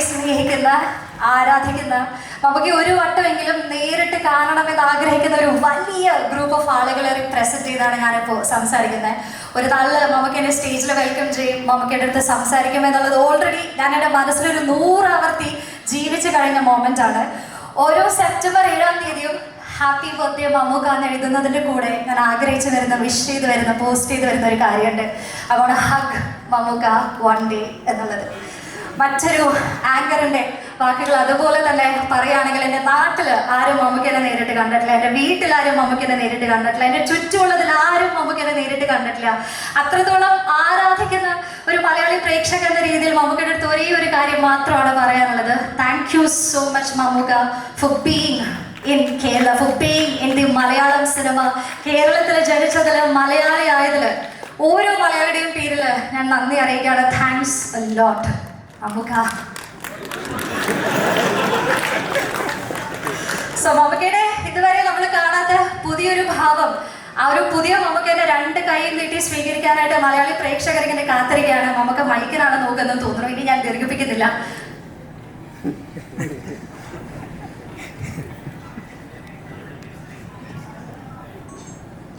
സ്നേഹിക്കുന്ന, ആരാധിക്കുന്ന, നമുക്ക് ഒരു വട്ടമെങ്കിലും നേരിട്ട് കാണണമെന്ന് ആഗ്രഹിക്കുന്ന ഒരു വലിയ ഗ്രൂപ്പ് ഓഫ് ആളുകളെ റിപ്രസെന്റ് ചെയ്താണ് ഞാനിപ്പോൾ സംസാരിക്കുന്നത്. ഒരു നല്ല മമ്മൂക്കേനെ സ്റ്റേജിൽ വെൽക്കം ചെയ്യും, മമ്മൂക്കേൻ്റെ അടുത്ത് സംസാരിക്കും എന്നുള്ളത് ഓൾറെഡി ഞാൻ എൻ്റെ മനസ്സിലൊരു 100 ആവർത്തി ജീവിച്ചു കഴിഞ്ഞ മൊമെന്റ് ആണ്. ഓരോ സെപ്റ്റംബർ 7-ാം തീയതിയും ഹാപ്പി ബർത്ത്ഡേ മമ്മൂക്ക എന്ന് എഴുതുന്നതിൻ്റെ കൂടെ ഞാൻ ആഗ്രഹിച്ചു വരുന്ന, വിഷ് ചെയ്ത് വരുന്ന, പോസ്റ്റ് ചെയ്ത് വരുന്ന ഒരു കാര്യമുണ്ട്. അതുകൊണ്ട് ഹഗ് മമ്മൂക്ക വൺ ഡേ എന്നുള്ളത്. മറ്റൊരു ആങ്കറിൻ്റെ വാക്കുകൾ അതുപോലെ തന്നെ പറയുകയാണെങ്കിൽ, എൻ്റെ നാട്ടിൽ ആരും മമ്മൂക്കേനെ നേരിട്ട് കണ്ടിട്ടില്ല, എൻ്റെ വീട്ടിലാരും മമ്മൂക്കേനെ നേരിട്ട് കണ്ടിട്ടില്ല, എൻ്റെ ചുറ്റുമുള്ളതിൽ ആരും മമ്മൂക്കേനെ നേരിട്ട് കണ്ടിട്ടില്ല. അത്രത്തോളം ആരാധിക്കുന്ന ഒരു മലയാളി പ്രേക്ഷക എന്ന രീതിയിൽ മമ്മൂക്കയുടെ അടുത്ത് ഒരേ ഒരു കാര്യം മാത്രമാണ് പറയാനുള്ളത്. Thank you so much Mammookka for being in Kerala, for being in the Malayalam cinema. കേരളത്തിൽ ജനിച്ചതിൽ, മലയാളി ആയതിൽ ഓരോ മലയാളിയുടെയും പേരിൽ ഞാൻ നന്ദി അറിയിക്കുകയാണ്. Thanks a lot Mammookka. So മമ്മൂക്കയുടെ ഇതുവരെ നമ്മൾ കാണാത്ത പുതിയൊരു ഭാവം, ആ ഒരു പുതിയ മമ്മൂക്കേനെ 2 കൈയും നീട്ടി സ്വീകരിക്കാനായിട്ട് മലയാളി പ്രേക്ഷകർ ഇങ്ങനെ കാത്തിരിക്കുകയാണ്. മമ്മൂക്ക മൈക്കിനാണ് നോക്കുന്നത് തോന്നുന്നു. ഇനി ഞാൻ ദീർഘിപ്പിക്കുന്നില്ല.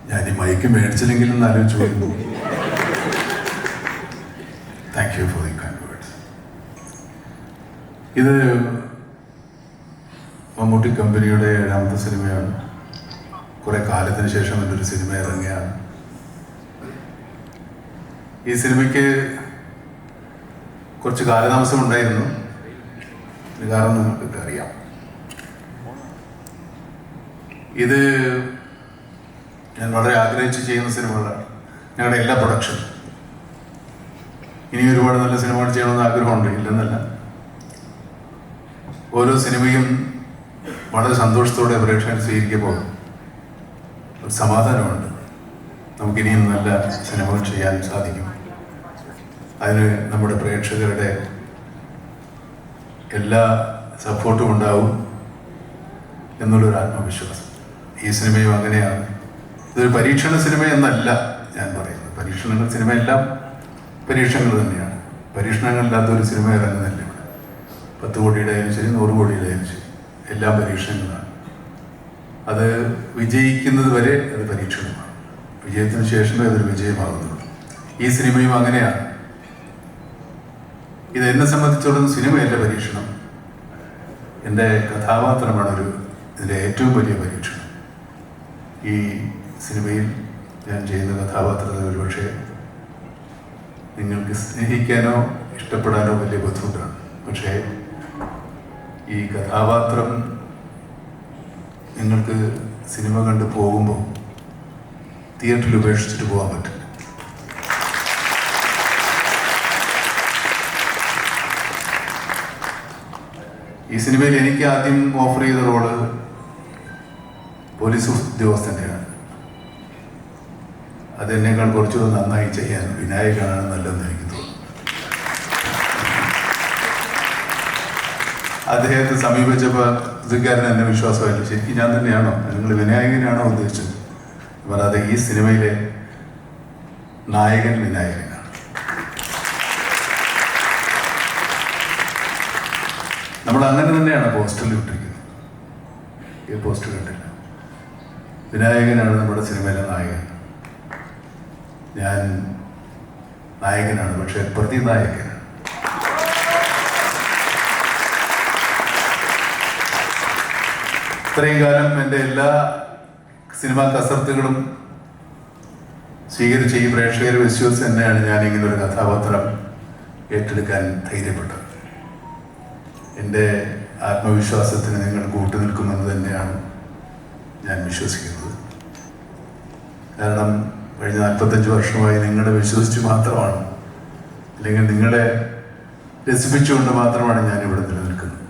ഞാൻ ഈ മൈക്ക് മേടിച്ചില്ലെങ്കിലും ആലോചിച്ചു പോയിരുന്നു. Thank you for the kind words. ഇത് മമ്മൂട്ടി കമ്പനിയുടെ 7ാമത്തെ സിനിമയാണ്. കുറെ കാലത്തിന് ശേഷം എൻ്റെ ഒരു സിനിമ ഇറങ്ങിയാണ്. ഈ സിനിമയ്ക്ക് കുറച്ച് കാലതാമസം ഉണ്ടായിരുന്നു. ഇത് കാരണം നിങ്ങൾക്കൊക്കെ അറിയാം. ഇത് ഞാൻ വളരെ ആഗ്രഹിച്ച് ചെയ്യുന്ന സിനിമകളാണ്. ഞങ്ങളുടെ എല്ലാ പ്രൊഡക്ഷനും ഇനി ഒരുപാട് നല്ല സിനിമകൾ ചെയ്യണമെന്ന് ആഗ്രഹമുണ്ട്, ഇല്ലെന്നല്ല. ഓരോ സിനിമയും വളരെ സന്തോഷത്തോടെ പ്രേക്ഷകർ സ്വീകരിക്കുമ്പോൾ ഒരു സമാധാനമുണ്ട്. നമുക്കിനിയും നല്ല സിനിമകൾ ചെയ്യാൻ സാധിക്കും. അതിന് നമ്മുടെ പ്രേക്ഷകരുടെ എല്ലാ സപ്പോർട്ടും ഉണ്ടാവും എന്നുള്ളൊരു ആത്മവിശ്വാസം. ഈ സിനിമയും അങ്ങനെയാണ്. ഇതൊരു പരീക്ഷണ സിനിമ എന്നല്ല ഞാൻ പറയുന്നത്. പരീക്ഷണങ്ങൾ, സിനിമയെല്ലാം പരീക്ഷണങ്ങൾ തന്നെയാണ്. പരീക്ഷണങ്ങളില്ലാത്ത ഒരു സിനിമ ഇറങ്ങുന്നില്ല ഇവിടെ. 10 കോടിയുടെ ആയാലും ശരി, 100 കോടിയുടെ ആയാലും ശരി, എല്ലാം പരീക്ഷണങ്ങളാണ്. അത് വിജയിക്കുന്നത് വരെ അത് പരീക്ഷണമാണ്. വിജയത്തിന് ശേഷമേ അതൊരു വിജയമാകുന്നുള്ളൂ. ഈ സിനിമയും അങ്ങനെയാണ്. ഇത് എന്നെ സംബന്ധിച്ചിടത്തോളം സിനിമയല്ല പരീക്ഷണം, എൻ്റെ കഥാപാത്രമാണ് ഇതിൻ്റെ ഏറ്റവും വലിയ പരീക്ഷണം. ഈ സിനിമയിൽ ഞാൻ ചെയ്യുന്ന കഥാപാത്രത്തെ ഒരുപക്ഷെ നിങ്ങൾക്ക് സ്നേഹിക്കാനോ ഇഷ്ടപ്പെടാനോ വലിയ ബുദ്ധിമുട്ടാണ്. പക്ഷേ ഈ കഥാപാത്രം നിങ്ങൾക്ക് സിനിമ കണ്ട് പോകുമ്പോൾ തിയേറ്ററിൽ ഉപേക്ഷിച്ചിട്ട് പോകാൻ പറ്റില്ല. ഈ സിനിമയിൽ എനിക്ക് ആദ്യം ഓഫർ ചെയ്ത റോള് പോലീസ് ഉദ്യോഗസ്ഥൻ്റെയാണ്. അതെന്നേക്കാൾ കുറച്ചുകൂടെ നന്നായി ചെയ്യാൻ വിനായകനാണ് നല്ലതെന്ന് എനിക്ക് തോന്നുന്നു. അദ്ദേഹത്തെ സമീപിച്ചപ്പോൾ പുള്ളിക്കാരൻ എന്നെ വിശ്വാസമായില്ല. ശരിക്കും ഞാൻ തന്നെയാണോ, നിങ്ങൾ വിനായകനാണോ ഉദ്ദേശിച്ചത്? പറയാതെ ഈ സിനിമയിലെ നായകൻ വിനായകനാണ്. നമ്മൾ അങ്ങനെ തന്നെയാണ് പോസ്റ്ററിൽ ഇട്ടിരിക്കുന്നത്. ഈ പോസ്റ്റർ കണ്ടില്ല. വിനായകനാണ് നമ്മുടെ സിനിമയിലെ നായകൻ. ഞാൻ നായകനാണ്, പക്ഷെ പ്രതിനായകനാണ്. ഇത്രയും കാലം എൻ്റെ എല്ലാ സിനിമാ കസർത്തുകളും സ്വീകരിച്ച ഈ പ്രേക്ഷകർ വിശ്വസിച്ച് തന്നെയാണ് ഞാൻ ഇങ്ങനെ ഒരു കഥാപാത്രം ഏറ്റെടുക്കാൻ ധൈര്യപ്പെട്ടത്. എൻ്റെ ആത്മവിശ്വാസത്തിന് നിങ്ങൾ കൂട്ടുനിൽക്കുമെന്ന് തന്നെയാണ് ഞാൻ വിശ്വസിക്കുന്നത്. കാരണം കഴിഞ്ഞ 45 വർഷമായി നിങ്ങളെ വിശ്വസിച്ച് മാത്രമാണ്, അല്ലെങ്കിൽ നിങ്ങളെ രസിപ്പിച്ചുകൊണ്ട് മാത്രമാണ് ഞാൻ ഇവിടെ നിലനിൽക്കുന്നത്.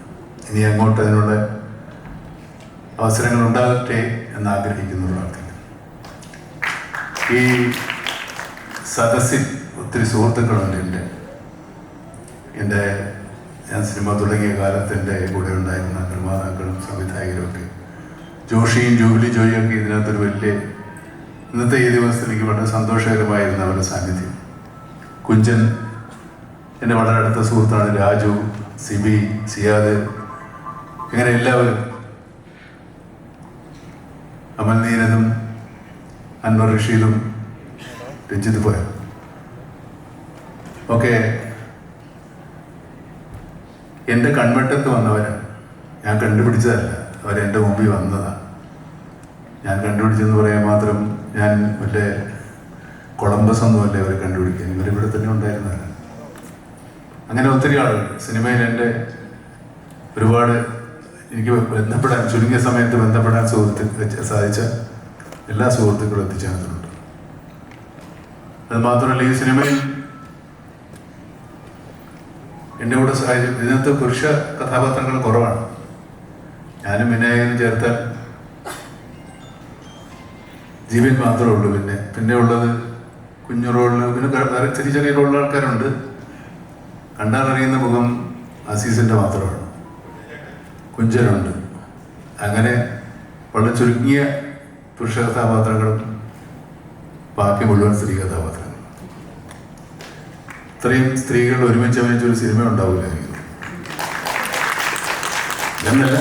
ഇനി അങ്ങോട്ട് അതിനുള്ള അവസരങ്ങൾ ഉണ്ടാകട്ടെ എന്നാഗ്രഹിക്കുന്നു, പ്രാർത്ഥിക്കുന്നു. ഈ സദസ്സിൽ ഒത്തിരി സുഹൃത്തുക്കളുണ്ട്. ഞാൻ സിനിമ തുടങ്ങിയ കാലത്ത് എൻ്റെ കൂടെ ഉണ്ടായിരുന്ന നിർമ്മാതാക്കളും സംവിധായകരും ഒക്കെ, ജോഷിയും ജൂബിലി ജോയിയും ഒക്കെ ഇതിനകത്തൊരു വലിയ, ഇന്നത്തെ ഈ ദിവസത്തിൽ എനിക്ക് വളരെ സന്തോഷകരമായിരുന്ന അവരുടെ സാന്നിധ്യം. കുഞ്ചൻ എൻ്റെ വളരെ അടുത്ത സുഹൃത്താണ് രാജു, സിബി, സിയാദ്, ഇങ്ങനെ എല്ലാവരും, അമൽ നീരദും അൻവർ റഷീദും രഞ്ജിത്ത് പോയ ഒക്കെ എൻ്റെ കൺവെട്ടത്ത് വന്നവരാണ്. ഞാൻ കണ്ടുപിടിച്ചതല്ല, അവരെൻ്റെ മുമ്പിൽ വന്നതാണ്. ഞാൻ കണ്ടുപിടിച്ചെന്ന് പറയാൻ മാത്രം ഞാൻ മറ്റേ കൊളംബസ് ഒന്നുമല്ലേ അവരെ കണ്ടുപിടിക്കാൻ, ഇവരിവിടെ തന്നെ ഉണ്ടായിരുന്നതാണ്. അങ്ങനെ ഒത്തിരി ആളുകൾ സിനിമയിൽ എൻ്റെ ഒരുപാട് എനിക്ക് ബന്ധപ്പെടാൻ, ചുരുങ്ങിയ സമയത്ത് ബന്ധപ്പെടാൻ സാധിച്ച എല്ലാ സുഹൃത്തുക്കളും എത്തിച്ചേർന്നിട്ടുണ്ട്. അത് മാത്രമല്ല, ഈ സിനിമയിൽ എൻ്റെ കൂടെ ഇതിനകത്ത് പുരുഷ കഥാപാത്രങ്ങൾ കുറവാണ്. ഞാനും വിനായകനും ചേർത്താൽ ജീവൻ മാത്രമേ ഉള്ളൂ. പിന്നെ ഉള്ളത് കുഞ്ഞു റോളിൽ, പിന്നെ വേറെ ചെറിയ ചെറിയ റോളിൽ ആൾക്കാരുണ്ട്. കണ്ടാലറിയുന്ന മുഖം അസീസിൻ്റെ മാത്രമാണ്. കുഞ്ചനുണ്ട്. അങ്ങനെ വളരെ ചുരുങ്ങിയ പുരുഷ കഥാപാത്രങ്ങളും ബാക്കി മുഴുവൻ സ്ത്രീ കഥാപാത്രങ്ങൾ. ഇത്രയും സ്ത്രീകൾ ഒരുമിച്ച് അഭിനയിച്ചൊരു സിനിമ ഉണ്ടാവില്ല എന്നല്ല,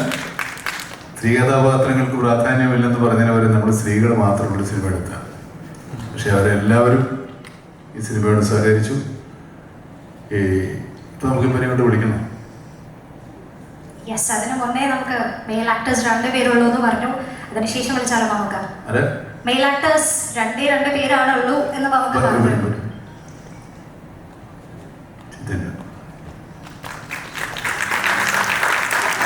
സ്ത്രീ കഥാപാത്രങ്ങൾക്ക് പ്രാധാന്യമില്ലെന്ന് പറഞ്ഞവരെ നമ്മൾ സ്ത്രീകൾ മാത്രമുള്ള സിനിമ എടുത്താണ്. പക്ഷെ അവരെല്ലാവരും ഈ സിനിമയോട് സഹകരിച്ചു. ഇപ്പൊ നമുക്ക് ഇവരെ കൊണ്ട് വിളിക്കണം. യെസ്, അതിന് മുന്നേ നമുക്ക് മെയിൽ ആക്ടേഴ്സ് 2 പേരുള്ളൂ എന്ന് പറഞ്ഞു. അതിനുശേഷം വിളിച്ചാലോ നമുക്ക്? മെയിൽ ആക്ടേഴ്സ് 2 പേരാണുള്ളൂ എന്ന് നമുക്ക് പറഞ്ഞു.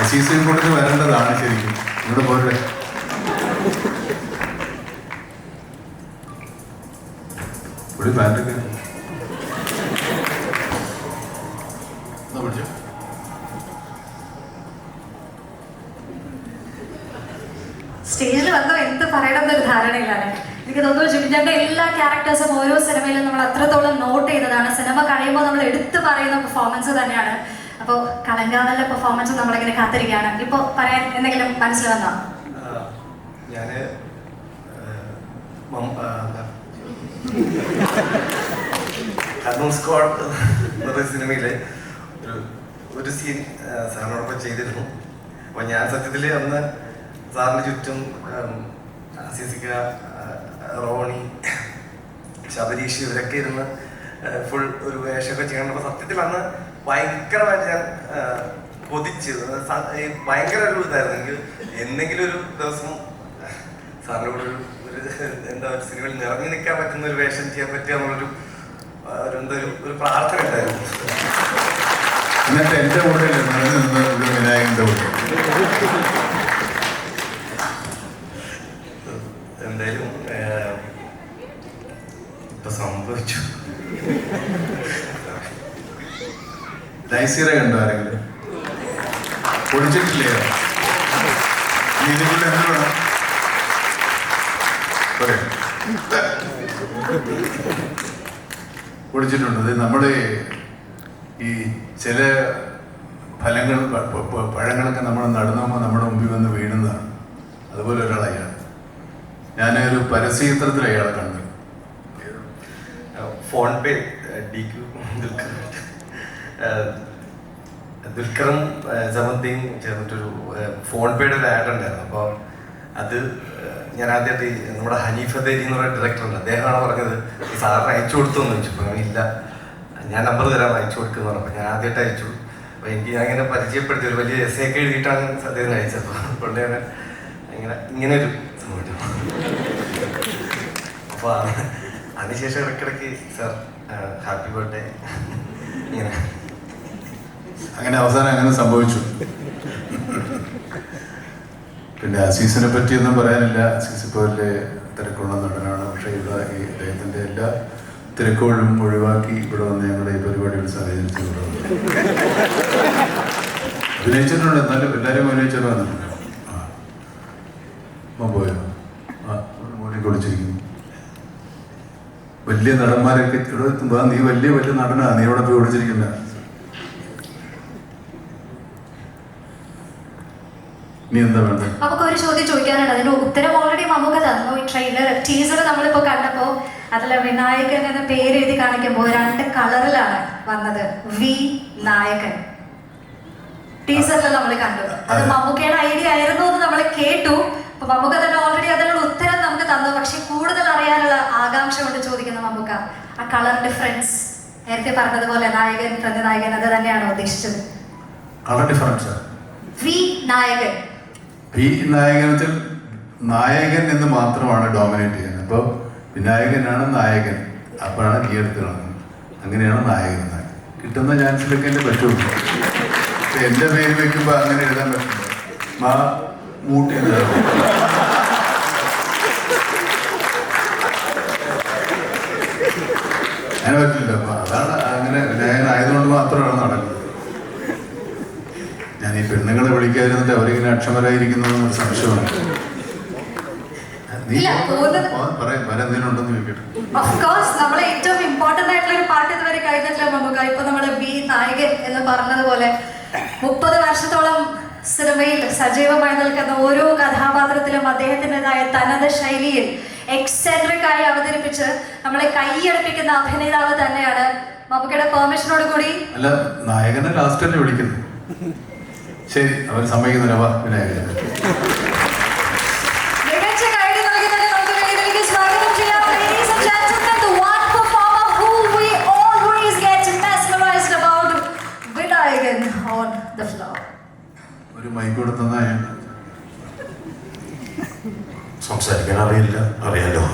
അസീസിനെ കൊണ്ട് വരേണ്ടതാണ് ശരിക്കും. ഇവിടെ പോരെ ഒരു ബാൻഡൊക്കെ പിടിച്ചു. സ്റ്റേജിൽ വന്നോ എന്ത് പറയണമെന്നൊരു ധാരണയിലാണ്. എനിക്ക് തോന്നുന്നു ജിബിൻ്റെ എല്ലാ ക്യാരക്ടേഴ്സും ഓരോ സിനിമയിലും നമ്മൾ അത്രത്തോളം നോട്ട് ചെയ്തതാണ്. സിനിമ കഴിയുമ്പോൾ നമ്മൾ എടുത്തു പറയുന്ന പെർഫോമൻസ് തന്നെയാണ്. അപ്പോൾ കളങ്കാവലിലെ പെർഫോമൻസ് നമ്മളിങ്ങനെ കാത്തിരിക്കുകയാണ്. ഇപ്പോൾ പറയാൻ എന്തെങ്കിലും മനസ്സിൽ വന്നോ? ഞാൻ കർണൂൽ സ്ക്വാഡ് എന്നൊരു സിനിമയിലെ ഒരു സീൻ സാറിനോടൊപ്പം ചെയ്തിരുന്നു. അപ്പോൾ ഞാൻ സത്യത്തിൽ അന്ന് സാറിന് ചുറ്റും അസീസിക്ക, റോണി, ശബരീഷ് ഇവരൊക്കെ ഇരുന്ന് ഫുൾ ഒരു വേഷമൊക്കെ ചെയ്യണം. സത്യത്തിൽ അന്ന് ഭയങ്കരമായിട്ട് ഞാൻ കൊതിച്ച് ഭയങ്കര ഒരു ഇതായിരുന്നു. എനിക്ക് എന്തെങ്കിലും ഒരു ദിവസം സാറിൻ്റെ കൂടെ ഒരു എന്താ സിനിമയിൽ നിറഞ്ഞു നിൽക്കാൻ പറ്റുന്ന ഒരു വേഷം ചെയ്യാൻ പറ്റുക എന്നുള്ളൊരു ഒരു പ്രാർത്ഥന ഉണ്ടായിരുന്നു. എന്നിട്ട് എൻ്റെ കൂടെ വിനായകൻ്റെ കൂടെ എന്തായാലും ഇപ്പൊ സംഭവിച്ചു. നൈസീറെ കണ്ടോ ആരെങ്കിലും? പൊളിച്ചിട്ടില്ലേ? ഇതിനുള്ള എന്ത് വേണം പൊളിച്ചിട്ടുണ്ട്. നമ്മുടെ ഈ ചില ഫലങ്ങൾ, പഴങ്ങളൊക്കെ നമ്മൾ നടന്നുമ്പോൾ നമ്മുടെ മുമ്പിൽ വന്ന് വീഴുന്നതാണ്. അതുപോലെ ഒരാളെയാണ്. ഞാനൊരു പരസ്യചിത്രത്തിൽ അയാളെ കണ്ടു. ഫോൺ പേ ദുൽഖറും ജമന്തിയും ചേർന്നിട്ടൊരു ഫോൺ പേയുടെ ഒരു ആഡ് ഉണ്ടായിരുന്നു. അപ്പോൾ അത് ഞാൻ ആദ്യമായിട്ട് നമ്മുടെ ഹനീഫ് അദേരി എന്ന് പറയുന്ന ഡയറക്ടറുണ്ട്, അദ്ദേഹമാണ് പറഞ്ഞത് ഈ സാറിന് അയച്ചു കൊടുത്തു എന്ന് ചോദിച്ചു. ഇല്ല, ഞാൻ നമ്പർ തരാം, അയച്ചു കൊടുക്കുന്നു പറഞ്ഞു. ഞാൻ ആദ്യമായിട്ട് അയച്ചു. അപ്പോൾ എനിക്ക് ഞാൻ ഇങ്ങനെ പരിചയപ്പെടുത്തി ഒരു വലിയ എസ് ഒക്കെ എഴുതിയിട്ടാണ് അദ്ദേഹത്തിന് അയച്ചത്. അതുകൊണ്ട് ഞാൻ ഇങ്ങനെ ഒരു സംഭവിച്ചു. അപ്പോൾ അതിനുശേഷം ഇടയ്ക്കിടയ്ക്ക് സാർ ഹാപ്പി ബർത്ത്ഡേ ഇങ്ങനെ അങ്ങനെ അവസാനം അങ്ങനെ സംഭവിച്ചു. പിന്നെ അസീസിനെ പറ്റിയൊന്നും പറയാനില്ല. അസീസ് ഇപ്പോൾ വലിയ തിരക്കുള്ള നടനാണ്. പക്ഷേ ഇവിടെ ഈ അദ്ദേഹത്തിൻ്റെ എല്ലാ തിരക്കുകളും ഒഴിവാക്കി ഇവിടെ വന്ന് ഞങ്ങളുടെ ഈ പരിപാടികൾ സഹകരിച്ച് ഇവിടെ വന്നു അഭിനയിച്ചിട്ടുണ്ട്. എന്നാലും എല്ലാവരും അഭിനയിച്ചിട്ട് വന്നിട്ടുണ്ട്. പോയോ? മോനെ കുളിച്ചിരിക്കുന്നു. വലിയ നടന്മാരൊക്കെ ഇവിടെ എത്തുമ്പോൾ നീ വലിയ നടനാ, നീ ഇവിടെ പോയി വിളിച്ചിരിക്കുന്ന. നീ എന്താ വേണ്ടത്? നമുക്ക് ഒരു ചോദ്യം ചോദിക്കാനുണ്ട്. അതിന്റെ ഉത്തരം ഓൾറെഡി നമുക്ക് തന്നു. ഈ ട്രെയിലർ ടീസർ നമ്മളിപ്പോ കണ്ടപ്പോ അതിൽ വിനായകൻ എന്ന പേര് എഴുതി കാണിക്കുമ്പോൾ 2 കളറിലാണ്. വന്നത് വി നായകൻ. ടീസറിൽ നമ്മൾ കണ്ടു. അത് മമ്മൂക്കയുടെ ഐഡിയ ആയിരുന്നു എന്ന് നമ്മൾ കേട്ടു. അപ്പൊ മമ്മൂക്ക തന്നെ ഓൾറെഡി അതിനുള്ള ഉത്തരം നമുക്ക് തന്നു. പക്ഷെ കൂടുതൽ അറിയാനുള്ള ആകാംക്ഷ കൊണ്ട് ചോദിക്കുന്ന മമ്മൂക്ക, ആ കളർ ഡിഫറൻസ് നേരത്തെ പറഞ്ഞതുപോലെ നായകൻ പ്രതിനായകൻ അത് തന്നെയാണോ ഉദ്ദേശിച്ചത്? കളർ ഡിഫറൻസ് വി നായകൻ. വി നായകൻ വെച്ചാൽ നായകൻ എന്ന് മാത്രമാണ് ഡോമിനേറ്റ് ചെയ്യുന്നത്. അപ്പോൾ വിനായകനാണ് നായകൻ, അപ്പോഴാണ് കീ എടുത്ത് കളഞ്ഞത്. അങ്ങനെയാണ് നായകൻ. കിട്ടുന്ന ചാൻസിലൊക്കെ എന്നെ പറ്റുള്ളൂ. പക്ഷെ എൻ്റെ പേര് വെക്കുമ്പോൾ അങ്ങനെ എഴുതാൻ പറ്റില്ല. മൂട്ടി അങ്ങനെ പറ്റില്ല. അപ്പൊ അതാണ് അങ്ങനെ വിനായകനായതുകൊണ്ട് മാത്രമാണ് നടക്കുന്നത്. ഞാൻ ഈ പെണ്ണുങ്ങളെ വിളിക്കാതിരുന്നിട്ട് അവരിങ്ങനെ അക്ഷമരായിരിക്കുന്നതെന്നൊരു സംശയമാണ്. പറയാം വരെന്തെങ്കിലുണ്ടെന്ന് ചോദിക്കട്ടെ. ഓഫ്കോഴ്സ് നമ്മളെ ഏറ്റവും ഇമ്പോർട്ടന്റ് ആയിട്ടുള്ള ഒരു പാട്ട് ഇതുവരെ കഴിഞ്ഞിട്ടില്ല മമ്മൂക്ക. ഇപ്പൊ നമ്മുടെ ബി നായകൻ എന്ന് പറഞ്ഞതുപോലെ 30 വർഷത്തോളം സിനിമയിൽ സജീവമായി നിൽക്കുന്ന ഓരോ കഥാപാത്രത്തിലും അദ്ദേഹത്തിൻ്റെതായ തനത് ശൈലിയിൽ എക്സെൻട്രിക് ആയി അവതരിപ്പിച്ച് നമ്മളെ കൈയടുപ്പിക്കുന്ന അഭിനേതാവ് തന്നെയാണ്. മമ്മൂക്കയുടെ പെർമിഷനോട് കൂടി അല്ല, നായകനെ ലാസ്റ്റ് തന്നെ വിളിക്കുന്നു. ശരി, അവർ സമ്മതിക്കുന്നില്ല. വാ വിനായകൻ. മികച്ച കൈഡി നൽകുന്നതിന് നമുക്ക് വേദിയിലേക്ക് സ്വാഗതം ചെയ്യാം. Ladies and gentlemen, the one performer who we always get mesmerized about, Vinayakan on the floor. ഒരു മൈക്ക് കൊടുത്തന്നാ ഞാൻ സംസാരിക്കാൻ അറിയില്ല, അറിയാലോ.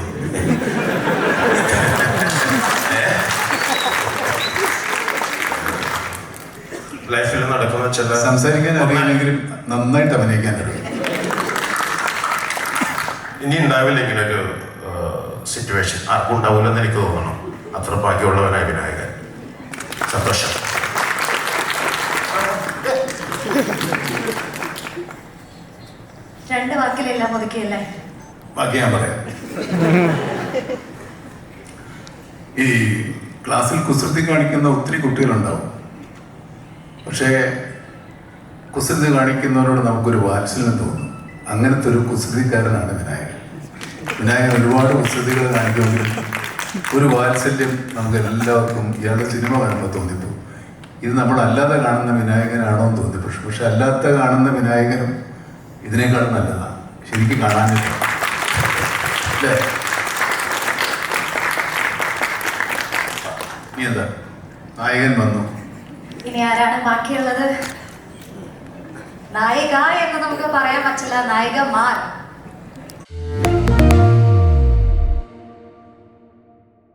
ലൈഫിൽ നടക്കുന്ന ചില സംസാരിക്കാൻ അറിയില്ലെങ്കിലും നന്നായിട്ട് അഭിനയിക്കാൻ അറിയാം. ഇനി ഉണ്ടാവില്ല ഇങ്ങനൊരു സിറ്റുവേഷൻ. ആർക്കും ഉണ്ടാവില്ലെന്ന് എനിക്ക് തോന്നണം. അത്ര ഭാഗ്യമുള്ളവനായ വിനായകൻ. സന്തോഷം. രണ്ട് വാക്കിലെല്ലാം ഒതുക്കിയല്ലേ? ബാക്കി ഞാൻ പറയാം. ഈ ക്ലാസ്സിൽ കുസൃതി കാണിക്കുന്ന ഒത്തിരി കുട്ടികളുണ്ടാവും. പക്ഷേ കുസൃതി കാണിക്കുന്നവരോട് നമുക്കൊരു വാത്സല്യം തോന്നും. അങ്ങനത്തെ ഒരു കുസൃതിക്കാരനാണ് വിനായകൻ. വിനായകൻ ഒരുപാട് കുസൃതികൾ കാണിക്കുമെങ്കിലും ഒരു വാത്സല്യം നമുക്ക് എല്ലാവർക്കും ഇയാളുടെ സിനിമ കാണുമ്പോൾ തോന്നിപ്പോകും. ഇത് നമ്മളല്ലാതെ കാണുന്ന വിനായകനാണോ എന്ന് തോന്നിപ്പോകും. പക്ഷെ അല്ലാത്ത കാണുന്ന വിനായകനും ഇതിനേക്കാളും നല്ലതാണ് ശരിക്കും കാണാനില്ല, അല്ലേ? ഇനി എന്താ, നായകൻ വന്നു. ഇനി ആരാണ് ബാക്കിയുള്ളത്? നായിക എന്ന് നമുക്ക് പറയാൻ പറ്റില്ല, നായികമാർ.